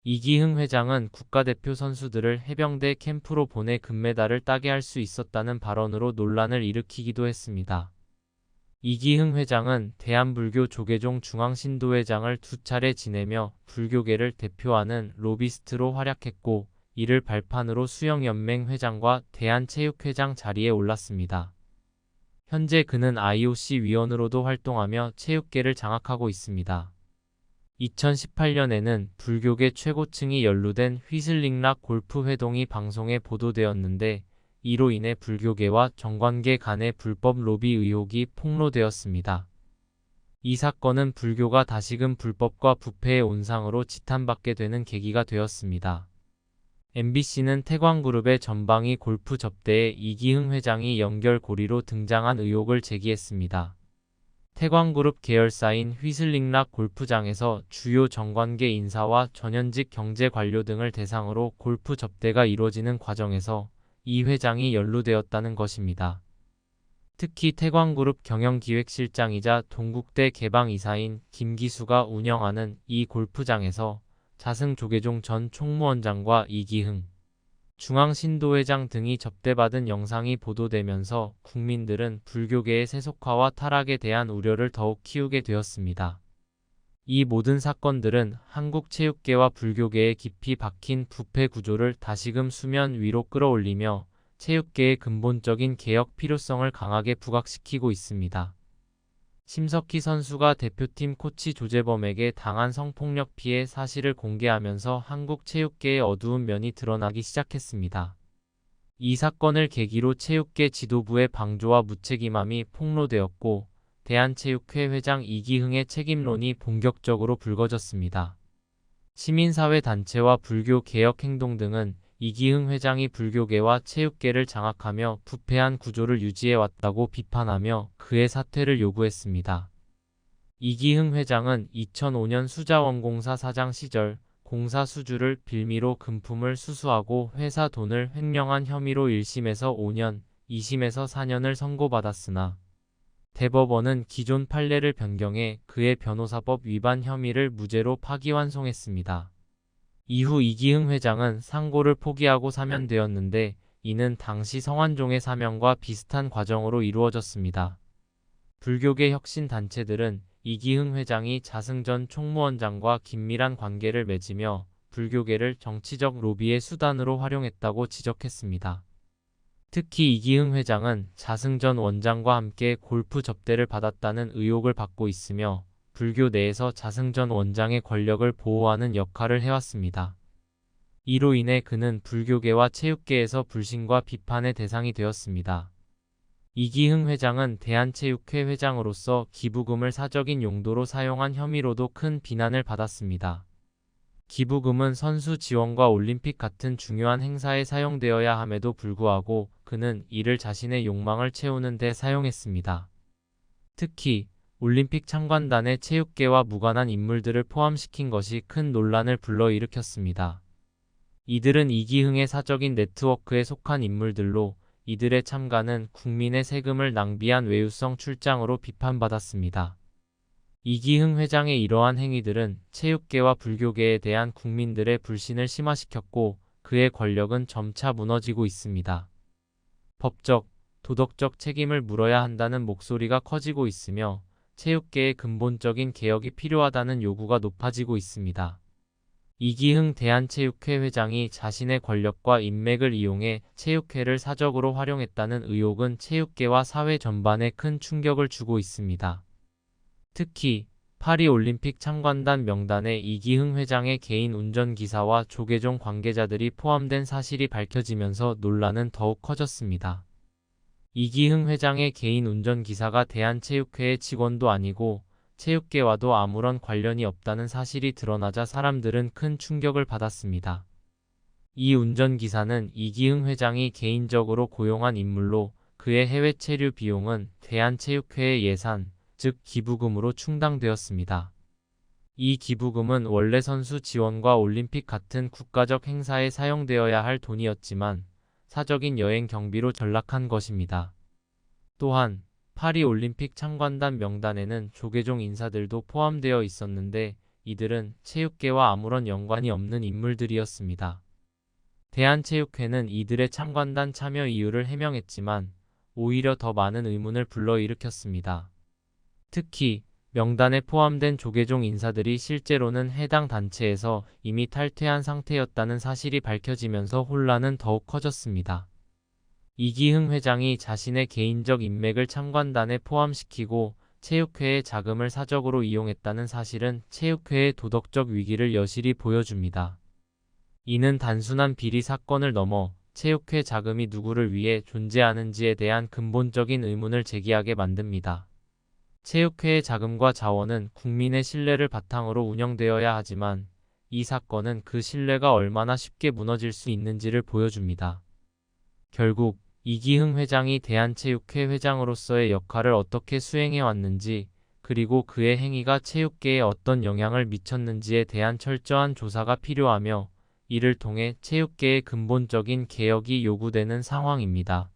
이기흥 회장은 국가대표 선수들을 해병대 캠프로 보내 금메달을 따게 할 수 있었다는 발언으로 논란을 일으키기도 했습니다. 이기흥 회장은 대한불교 조계종 중앙신도회장을 2차례 지내며 불교계를 대표하는 로비스트로 활약했고, 이를 발판으로 수영연맹 회장과 대한체육회장 자리에 올랐습니다. 현재 그는 IOC 위원으로도 활동하며 체육계를 장악하고 있습니다. 2018년에는 불교계 최고층이 연루된 휘슬링락 골프 회동이 방송에 보도되었는데, 이로 인해 불교계와 정관계 간의 불법 로비 의혹이 폭로되었습니다. 이 사건은 불교가 다시금 불법과 부패의 온상으로 지탄받게 되는 계기가 되었습니다. MBC는 태광그룹의 전방위 골프 접대에 이기흥 회장이 연결고리로 등장한 의혹을 제기했습니다. 태광그룹 계열사인 휘슬링락 골프장에서 주요 정관계 인사와 전현직 경제관료 등을 대상으로 골프 접대가 이루어지는 과정에서 이 회장이 연루되었다는 것입니다. 특히 태광그룹 경영기획실장이자 동국대 개방이사인 김기수가 운영하는 이 골프장에서 자승조계종 전 총무원장과 이기흥 중앙신도회장 등이 접대받은 영상이 보도되면서 국민들은 불교계의 세속화와 타락에 대한 우려를 더욱 키우게 되었습니다. 이 모든 사건들은 한국체육계와 불교계에 깊이 박힌 부패 구조를 다시금 수면 위로 끌어올리며 체육계의 근본적인 개혁 필요성을 강하게 부각시키고 있습니다. 심석희 선수가 대표팀 코치 조재범에게 당한 성폭력 피해 사실을 공개하면서 한국 체육계의 어두운 면이 드러나기 시작했습니다. 이 사건을 계기로 체육계 지도부의 방조와 무책임함이 폭로되었고, 대한체육회 회장 이기흥의 책임론이 본격적으로 불거졌습니다. 시민사회 단체와 불교 개혁 행동 등은 이기흥 회장이 불교계와 체육계를 장악하며 부패한 구조를 유지해왔다고 비판하며 그의 사퇴를 요구했습니다. 이기흥 회장은 2005년 수자원공사 사장 시절 공사 수주를 빌미로 금품을 수수하고 회사 돈을 횡령한 혐의로 1심에서 5년, 2심에서 4년을 선고받았으나 대법원은 기존 판례를 변경해 그의 변호사법 위반 혐의를 무죄로 파기환송했습니다. 이후 이기흥 회장은 상고를 포기하고 사면되었는데, 이는 당시 성완종의 사면과 비슷한 과정으로 이루어졌습니다. 불교계 혁신단체들은 이기흥 회장이 자승 전 총무원장과 긴밀한 관계를 맺으며 불교계를 정치적 로비의 수단으로 활용했다고 지적했습니다. 특히 이기흥 회장은 자승 전 원장과 함께 골프 접대를 받았다는 의혹을 받고 있으며, 불교 내에서 자승 전 원장의 권력을 보호하는 역할을 해왔습니다. 이로 인해 그는 불교계와 체육계에서 불신과 비판의 대상이 되었습니다. 이기흥 회장은 대한체육회 회장으로서 기부금을 사적인 용도로 사용한 혐의로도 큰 비난을 받았습니다. 기부금은 선수 지원과 올림픽 같은 중요한 행사에 사용되어야 함에도 불구하고 그는 이를 자신의 욕망을 채우는 데 사용했습니다. 특히 올림픽 참관단에 체육계와 무관한 인물들을 포함시킨 것이 큰 논란을 불러일으켰습니다. 이들은 이기흥의 사적인 네트워크에 속한 인물들로, 이들의 참가는 국민의 세금을 낭비한 외유성 출장으로 비판받았습니다. 이기흥 회장의 이러한 행위들은 체육계와 불교계에 대한 국민들의 불신을 심화시켰고, 그의 권력은 점차 무너지고 있습니다. 법적, 도덕적 책임을 물어야 한다는 목소리가 커지고 있으며, 체육계의 근본적인 개혁이 필요하다는 요구가 높아지고 있습니다. 이기흥 대한체육회 회장이 자신의 권력과 인맥을 이용해 체육회를 사적으로 활용했다는 의혹은 체육계와 사회 전반에 큰 충격을 주고 있습니다. 특히 파리올림픽 참관단 명단에 이기흥 회장의 개인 운전기사와 조계종 관계자들이 포함된 사실이 밝혀지면서 논란은 더욱 커졌습니다. 이기흥 회장의 개인 운전기사가 대한체육회의 직원도 아니고 체육계와도 아무런 관련이 없다는 사실이 드러나자 사람들은 큰 충격을 받았습니다. 이 운전기사는 이기흥 회장이 개인적으로 고용한 인물로, 그의 해외 체류 비용은 대한체육회의 예산, 즉 기부금으로 충당되었습니다. 이 기부금은 원래 선수 지원과 올림픽 같은 국가적 행사에 사용되어야 할 돈이었지만 사적인 여행 경비로 전락한 것입니다. 또한 파리올림픽 참관단 명단에는 조계종 인사들도 포함되어 있었는데, 이들은 체육계와 아무런 연관이 없는 인물들이었습니다. 대한체육회는 이들의 참관단 참여 이유를 해명했지만 오히려 더 많은 의문을 불러일으켰습니다. 특히 명단에 포함된 조계종 인사들이 실제로는 해당 단체에서 이미 탈퇴한 상태였다는 사실이 밝혀지면서 혼란은 더욱 커졌습니다. 이기흥 회장이 자신의 개인적 인맥을 참관단에 포함시키고 체육회의 자금을 사적으로 이용했다는 사실은 체육회의 도덕적 위기를 여실히 보여줍니다. 이는 단순한 비리 사건을 넘어 체육회 자금이 누구를 위해 존재하는지에 대한 근본적인 의문을 제기하게 만듭니다. 체육회의 자금과 자원은 국민의 신뢰를 바탕으로 운영되어야 하지만 이 사건은 그 신뢰가 얼마나 쉽게 무너질 수 있는지를 보여줍니다. 결국 이기흥 회장이 대한체육회 회장으로서의 역할을 어떻게 수행해 왔는지, 그리고 그의 행위가 체육계에 어떤 영향을 미쳤는지에 대한 철저한 조사가 필요하며 이를 통해 체육계의 근본적인 개혁이 요구되는 상황입니다.